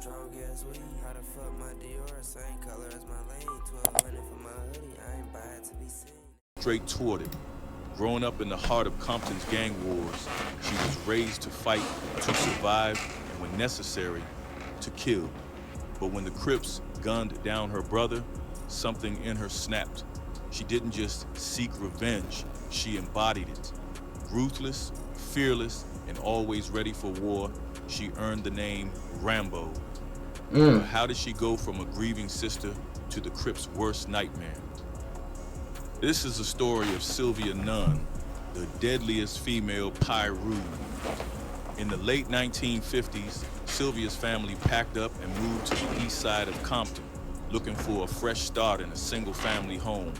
Strong as weed. How the fuck my Dior, same color as my lane. 1200 for my hoodie, I ain't buy it to be seen. Straight toward it. Growing up in the heart of Compton's gang wars, she was raised to fight, to survive, and when necessary, to kill. But when the Crips gunned down her brother, something in her snapped. She didn't just seek revenge, she embodied it. Ruthless, fearless, and always ready for war, she earned the name Rambo. But how did she go from a grieving sister to the Crips' worst nightmare? This is the story of Sylvia Nunn, the deadliest female Pyru. In the late 1950s, Sylvia's family packed up and moved to the east side of Compton, looking for a fresh start in a single-family home.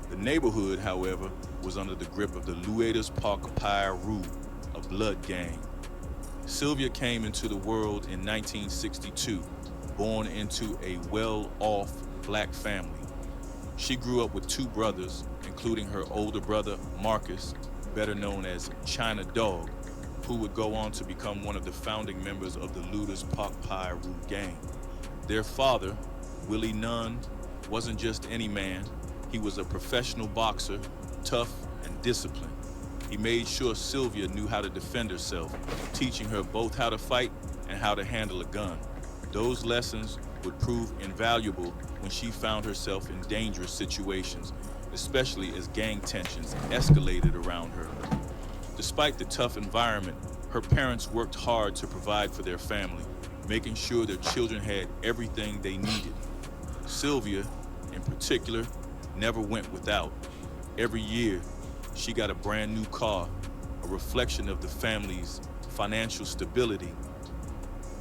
The neighborhood, however, was under the grip of the Lueders Park Pyru, a blood gang. Sylvia came into the world in 1962, born into a well-off black family. She grew up with two brothers, including her older brother, Marcus, better known as China Dog, who would go on to become one of the founding members of the Lueders Park Pyru gang. Their father, Willie Nunn, wasn't just any man. He was a professional boxer, tough and disciplined. He made sure Sylvia knew how to defend herself, teaching her both how to fight and how to handle a gun. Those lessons would prove invaluable when she found herself in dangerous situations, especially as gang tensions escalated around her. Despite the tough environment, her parents worked hard to provide for their family, making sure their children had everything they needed. Sylvia, in particular, never went without. Every year, she got a brand new car, a reflection of the family's financial stability.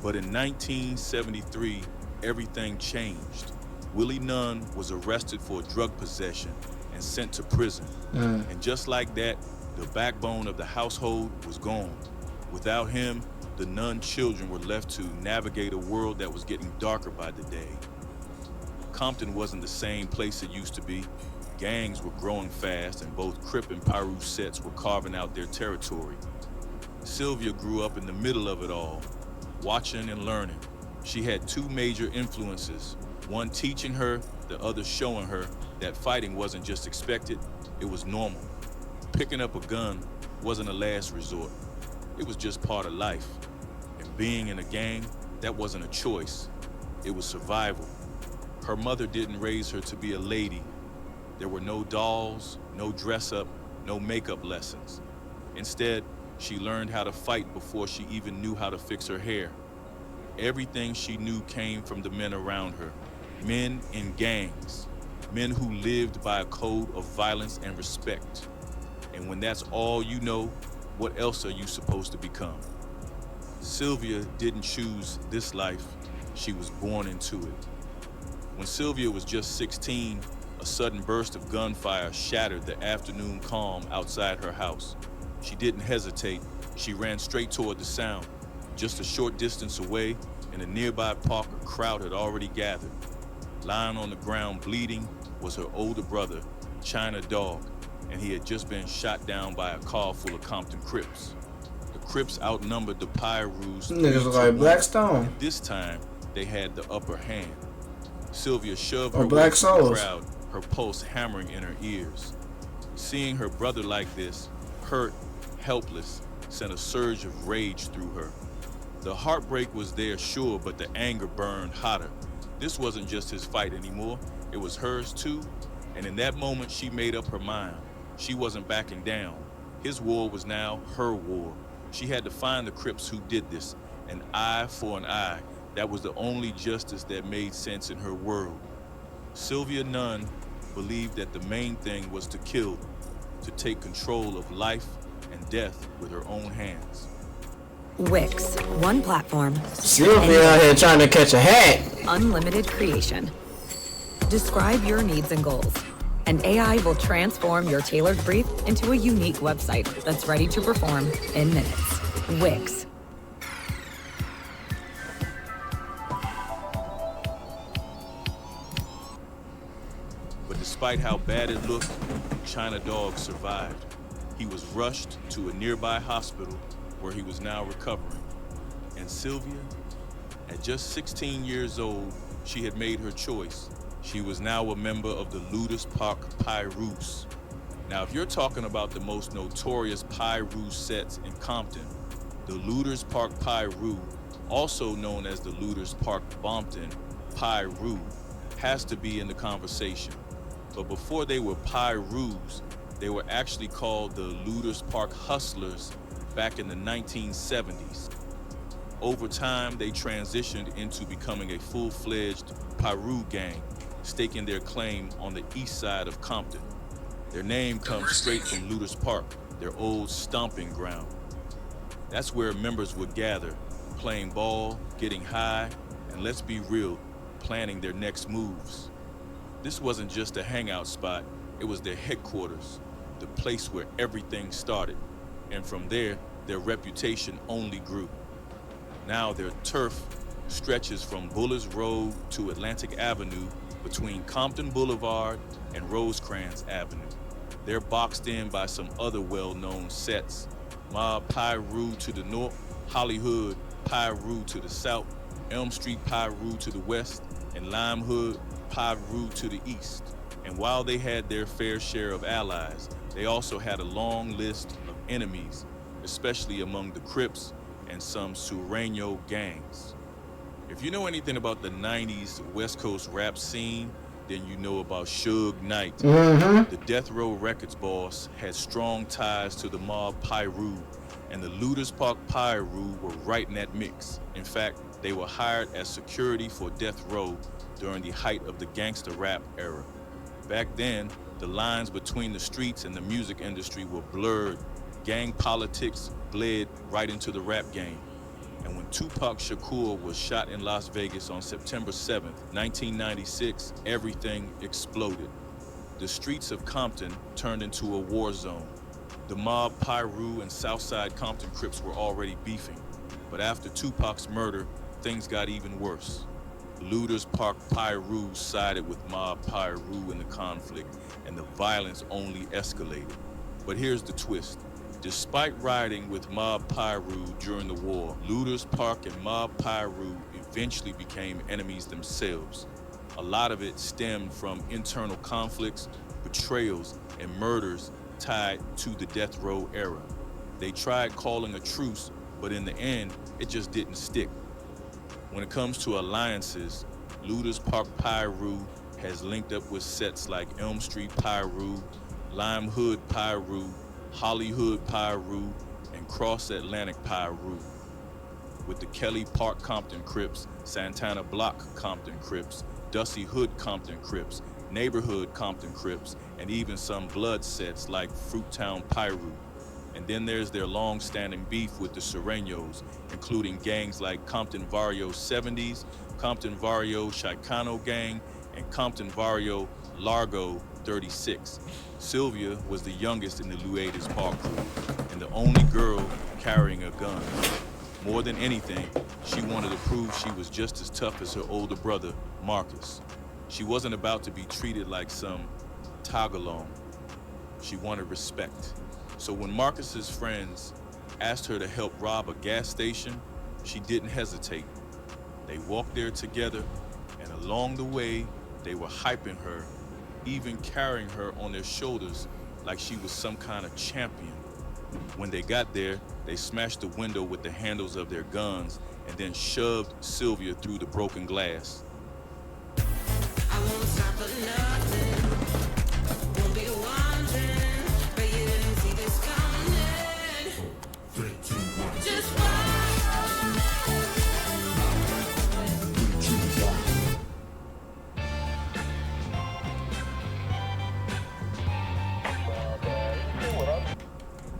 But in 1973, everything changed. Willie Nunn was arrested for drug possession and sent to prison. And just like that, the backbone of the household was gone. Without him, the Nunn children were left to navigate a world that was getting darker by the day. Compton wasn't the same place it used to be. Gangs were growing fast, and both Crip and Pyru sets were carving out their territory. Sylvia grew up in the middle of it all, watching and learning. She had two major influences, one teaching her, the other showing her that fighting wasn't just expected, it was normal. Picking up a gun wasn't a last resort, it was just part of life. And being in a gang, that wasn't a choice, it was survival. Her mother didn't raise her to be a lady. There were no dolls, no dress-up, no makeup lessons. Instead, she learned how to fight before she even knew how to fix her hair. Everything she knew came from the men around her, men in gangs, men who lived by a code of violence and respect. And when that's all you know, what else are you supposed to become? Sylvia didn't choose this life, she was born into it. When Sylvia was just 16, a sudden burst of gunfire shattered the afternoon calm outside her house. She didn't hesitate, she ran straight toward the sound. Just a short distance away, in a nearby park, a crowd had already gathered. Lying on the ground bleeding was her older brother, China Dog, and he had just been shot down by a car full of Compton Crips. The Crips outnumbered the Pyrus. Niggas look like Blackstone. And this time, they had the upper hand. Sylvia shoved Or her Black way through the Souls. crowd, her pulse hammering in her ears. Seeing her brother like this, hurt, helpless, sent a surge of rage through her. The heartbreak was there, sure, but the anger burned hotter. This wasn't just his fight anymore, it was hers too, and in that moment she made up her mind. She wasn't backing down. His war was now her war. She had to find the Crips who did this, an eye for an eye. That was the only justice that made sense in her world. Sylvia Nunn believed that the main thing was to kill them, to take control of life and death with her own hands. Wix, one platform. Sylvia out here trying to catch a hat. Unlimited creation. Describe your needs and goals, and AI will transform your tailored brief into a unique website that's ready to perform in minutes. Wix. But despite how bad it looked, China Dog survived. He was rushed to a nearby hospital where he was now recovering. And Sylvia, At just 16 years old, she had made her choice. She was now a member of the Ludus Park Pyroos. Now, if you're talking about the most notorious Pyro sets in Compton, the Ludus Park Pyro, also known as the Ludus Park Bompton Pyro, has to be in the conversation. But before they were Pyroos, they were actually called the Ludus Park Hustlers back in the 1970s. Over time, they transitioned into becoming a full-fledged Pyro gang, staking their claim on the east side of Compton. Their name comes straight from Ludus Park, their old stomping ground. That's where members would gather, playing ball, getting high, and let's be real, planning their next moves. This wasn't just a hangout spot, it was their headquarters, the place where everything started. And from there, their reputation only grew. Now their turf stretches from Bullis Road to Atlantic Avenue between Compton Boulevard and Rosecrans Avenue. They're boxed in by some other well-known sets: Mob Pyro to the north, Hollywood Pyro to the south, Elm Street Pyro to the west, and Lime Hood Pyro to the east. And while they had their fair share of allies, they also had a long list of enemies, especially among the Crips and some Sureño gangs. If you know anything about the 90s West Coast rap scene, then you know about Suge Knight. The Death Row Records boss had strong ties to the Mob Pyro, and the Ludus Park Pyro were right in that mix. In fact, they were hired as security for Death Row during the height of the gangster rap era. Back then, the lines between the streets and the music industry were blurred. Gang politics bled right into the rap game. And when Tupac Shakur was shot in Las Vegas on September 7th, 1996, everything exploded. The streets of Compton turned into a war zone. The Mob Pyro and Southside Compton Crips were already beefing. But after Tupac's murder, things got even worse. Ludus Park Pyro sided with Mob Pyro in the conflict, and the violence only escalated. But here's the twist. Despite riding with Mob Pyro during the war, Ludus Park and Mob Pyro eventually became enemies themselves. A lot of it stemmed from internal conflicts, betrayals, and murders tied to the death row era. They tried calling a truce, but in the end, it just didn't stick. When it comes to alliances, Ludus Park Pyro has linked up with sets like Elm Street Pyro, Lime Hood Pyro, Hollywood Pyro, and Cross Atlantic Pyro. With the Kelly Park Compton Crips, Santana Block Compton Crips, Dusty Hood Compton Crips, Neighborhood Compton Crips, and even some blood sets like Fruittown Pyro. And then there's their long-standing beef with the Sureños, including gangs like Compton Barrio 70s, Compton Barrio Chicano Gang, and Compton Barrio Largo 36. Sylvia was the youngest in the Ludus Park crew, and the only girl carrying a gun. More than anything, she wanted to prove she was just as tough as her older brother, Marcus. She wasn't about to be treated like some tagalong. She wanted respect. So when Marcus's friends asked her to help rob a gas station, she didn't hesitate. They walked there together, and along the way, they were hyping her, even carrying her on their shoulders like she was some kind of champion. When they got there, they smashed the window with the handles of their guns and then shoved Sylvia through the broken glass. I won't stop for nothing. Won't be wondering, but you didn't see this coming. 3, 2, 1. Just watch.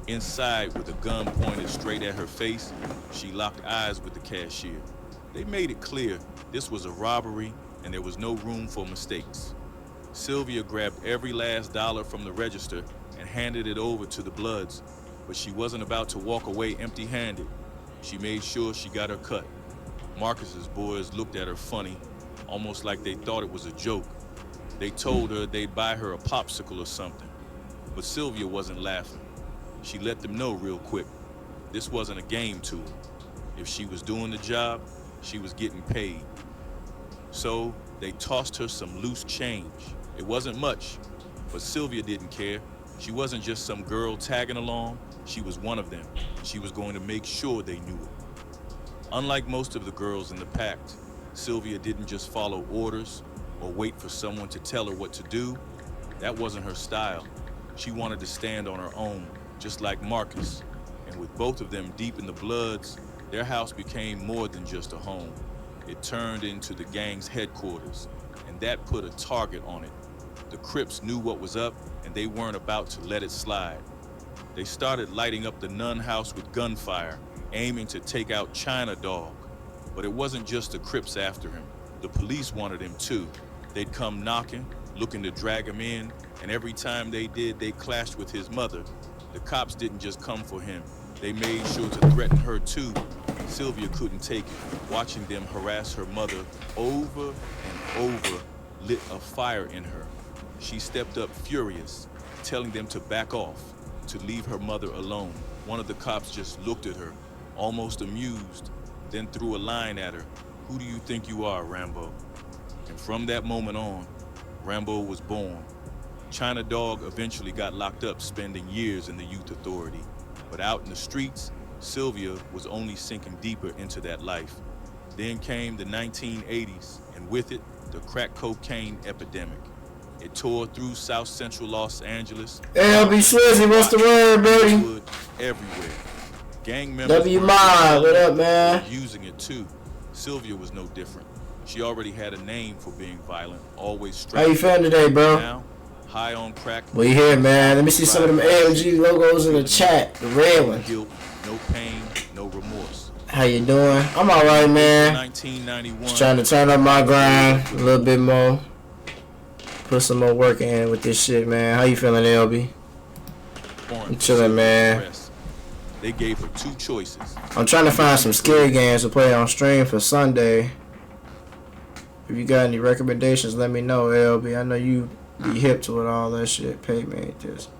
Inside, with a gun pointed straight at her face, she locked eyes with the cashier. They made it clear this was a robbery and there was no room for mistakes. Sylvia grabbed every last dollar from the register and handed it over to the Bloods, but she wasn't about to walk away empty-handed. She made sure she got her cut. Marcus's boys looked at her funny, almost like they thought it was a joke. They told her they'd buy her a popsicle or something, but Sylvia wasn't laughing. She let them know real quick, this wasn't a game to her. If she was doing the job, she was getting paid. So they tossed her some loose change. It wasn't much, but Sylvia didn't care. She wasn't just some girl tagging along. She was one of them. She was going to make sure they knew it. Unlike most of the girls in the pact, Sylvia didn't just follow orders or wait for someone to tell her what to do. That wasn't her style. She wanted to stand on her own, just like Marcus. And with both of them deep in the bloods, their house became more than just a home. It turned into the gang's headquarters, and that put a target on it. The Crips knew what was up, and they weren't about to let it slide. They started lighting up the Nun house with gunfire, aiming to take out China Dog. But it wasn't just the Crips after him. The police wanted him too. They'd come knocking, looking to drag him in, and every time they did, they clashed with his mother. The cops didn't just come for him. They made sure to threaten her too. Sylvia couldn't take it. Watching them harass her mother over and over lit a fire in her. She stepped up furious, telling them to back off, to leave her mother alone. One of the cops just looked at her, almost amused, then threw a line at her. "Who do you think you are, Rambo?" And from that moment on, Rambo was born. China Dog eventually got locked up, spending years in the youth authority. But out in the streets, Sylvia was only sinking deeper into that life. Then came the 1980s, and with it, the crack cocaine epidemic. It tore through South Central Los Angeles. LB Swizzy, what's the word, buddy? Everywhere. Gang members W Mod, what up, man? were using it too. Sylvia was no different. She already had a name for being violent, always How strapped. you feeling today, bro? Now, high on crack. We here, man. Let me see some of them AMG logos in the chat. The red ones. Guilt, no pain, no remorse. How you doing? I'm alright, man. 1991. Just trying to turn up my grind a little bit more. Put some more work in with this shit, man. How you feeling, LB? I'm chilling, man. They gave her two choices. I'm trying to find some scary games to play on stream for Sunday. If you got any recommendations, let me know, LB. I know you be hip to it, all that shit. Pay me just.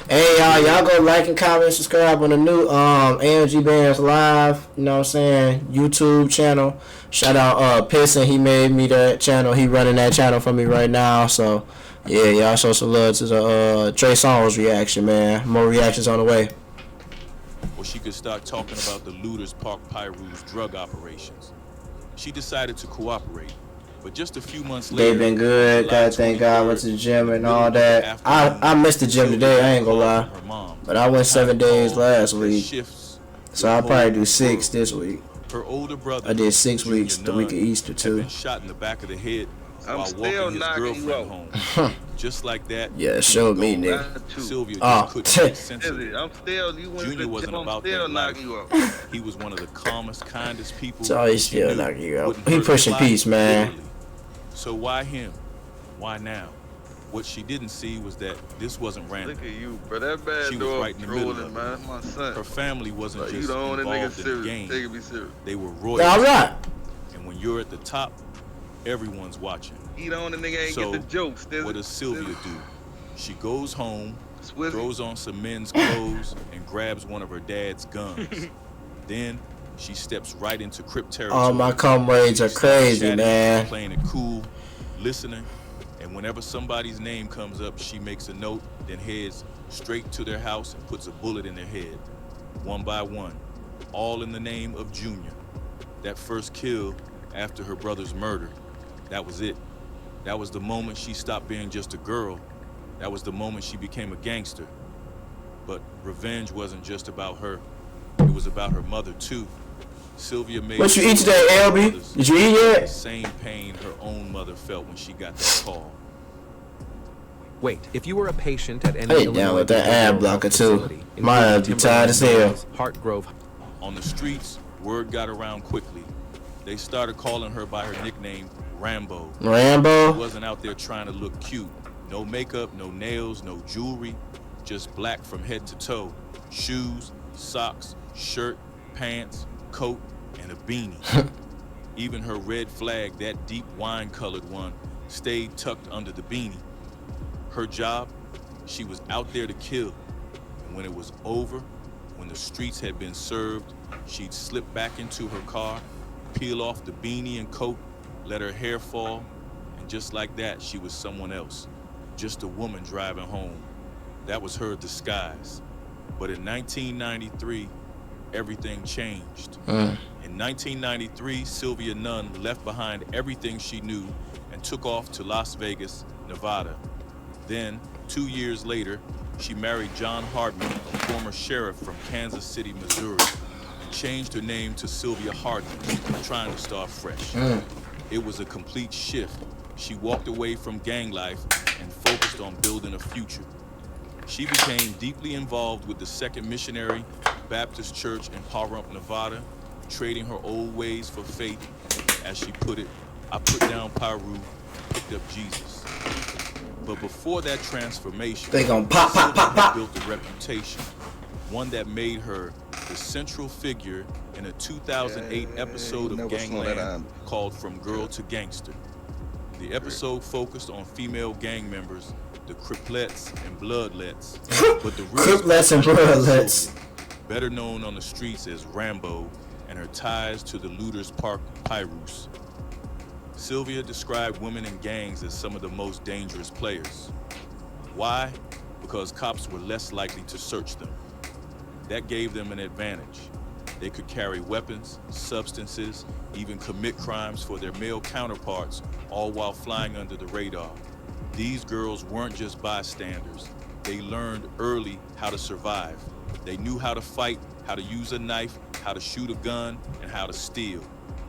Hey y'all go like and comment, subscribe on the new AMG Bands Live, you know what I'm saying, YouTube channel. Shout out Pisson, he made me that channel, he running that channel for me right now. So yeah, y'all show some love to the Trey Songz reaction, man. More reactions on the way. Or she could start talking about the looters Park Pyru's drug operations. She decided to cooperate. But just a few months later, They been good. God, thank God, went to the gym and all that. I missed the gym today, I ain't gonna lie. But I went 7 days last week. So I'll probably do 6 this week. Her older brother, I did 6 weeks the week of Easter too. Shot in the back of the head I'm while still walking his knocking you girlfriend out. home. Just like that. Yeah, show me, nigga. Sylvia Oh, just couldn't make sense of it. I'm still, you went to Junior the wasn't gym, I'm about still that life. knocking you out. He was one of the calmest, kindest people. So he's she still knew. knocking you out. Wouldn't He hurt pushing her peace, life, man. literally. So why him? Why now? What she didn't see was that this wasn't random. Look at you, bro. That bad She was dog right in the middle trolling, of it. man. My son. Her family wasn't Bro, you just the only nigga involved in the serious. game. Take me serious. They were Yeah, royalty. I'm right. And when you're at the top, everyone's watching. He the only nigga ain't So, get the jokes. what does Sylvia do? She goes home, Swizzy. throws on some men's clothes, and grabs one of her dad's guns. Then she steps right into Crip territory. All my comrades are crazy, Chatting, man. Playing it cool, listening, and whenever somebody's name comes up, she makes a note, then heads straight to their house and puts a bullet in their head, one by one, all in the name of Junior. That first kill after her brother's murder, that was it. That was the moment she stopped being just a girl. That was the moment she became a gangster. But revenge wasn't just about her. It was about her mother too. Sylvia made What you eat today, sure her LB? brothers Did you eat felt yet? the same pain her own mother felt when she got that call. Wait, if you were a patient at any I ain't down with that ad blocker, too. facility, My ass be including tired as hell. Timberland, Hartgrove. On the streets, word got around quickly. They started calling her by her nickname, Rambo. She Rambo? wasn't out there trying to look cute. No makeup, no nails, no jewelry. Just black from head to toe. Shoes, socks, shirt, pants, coat, and a beanie. Even her red flag, that deep wine-colored one, stayed tucked under the beanie. Her job, she was out there to kill. And when it was over, when the streets had been served, she'd slip back into her car, peel off the beanie and coat, let her hair fall, and just like that, she was someone else. Just a woman driving home. That was her disguise. But in 1993, everything changed. In 1993, Sylvia Nunn left behind everything she knew and took off to Las Vegas, Nevada. Then, 2 years later, she married John Hardman, a former sheriff from Kansas City, Missouri, and changed her name to Sylvia Hardman, trying to start fresh. It was a complete shift. She walked away from gang life and focused on building a future. She became deeply involved with the Second Missionary Baptist Church in Pahrump, Nevada, trading her old ways for faith. As she put it, I put down Pyru, picked up Jesus. But before that transformation, They gon' pop, pop, pop, pop. built a reputation, one that made her the central figure in a 2008 episode of never slow that Gangland down. called From Girl to Gangster. The episode focused on female gang members, the Criplets and Bloodlets, but the real Criplets and Bloodlets. better known on the streets as Rambo, and her ties to the Looters Park Pyrus. Sylvia described women in gangs as some of the most dangerous players. Why? Because cops were less likely to search them. That gave them an advantage. They could carry weapons, substances, even commit crimes for their male counterparts, all while flying under the radar. These girls weren't just bystanders. They learned early how to survive. They knew how to fight, how to use a knife, how to shoot a gun, and how to steal.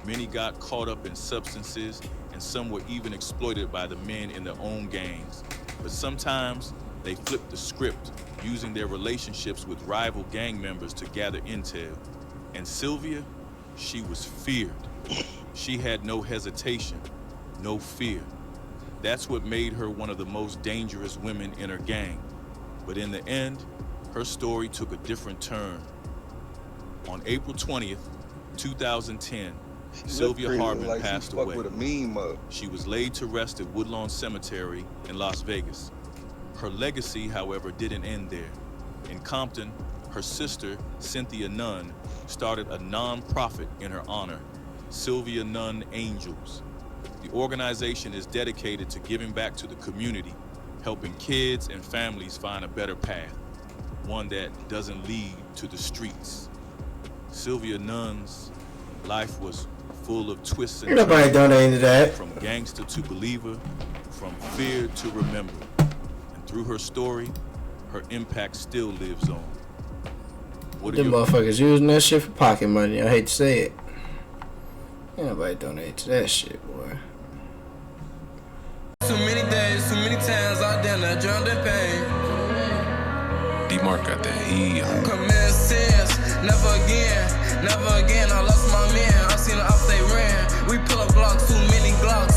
Many got caught up in substances, and some were even exploited by the men in their own gangs. But sometimes they flipped the script, using their relationships with rival gang members to gather intel. And Sylvia, she was feared. She had no hesitation, no fear. That's what made her one of the most dangerous women in her gang. But in the end, her story took a different turn. On April 20th, 2010, Sylvia Hardman passed away. With a mean mug. She was laid to rest at Woodlawn Cemetery in Las Vegas. Her legacy, however, didn't end there. In Compton, her sister, Cynthia Nunn, started a non-profit in her honor, Sylvia Nunn Angels. The organization is dedicated to giving back to the community, helping kids and families find a better path, one that doesn't lead to the streets. Sylvia Nunn's life was full of twists and Nobody turns, donated that. from gangster to believer, from fear to remember. And through her story, her impact still lives on. What are Them your motherfuckers using that shit for pocket money. I hate to say it. Ain't nobody donate to that shit, boy. Too many days, too many times I done I drowned in pain. D-Mark got that heat. Commit sins, never again, never again. I lost my man, I seen the off they ran. We pull up blocks, too many Glocks.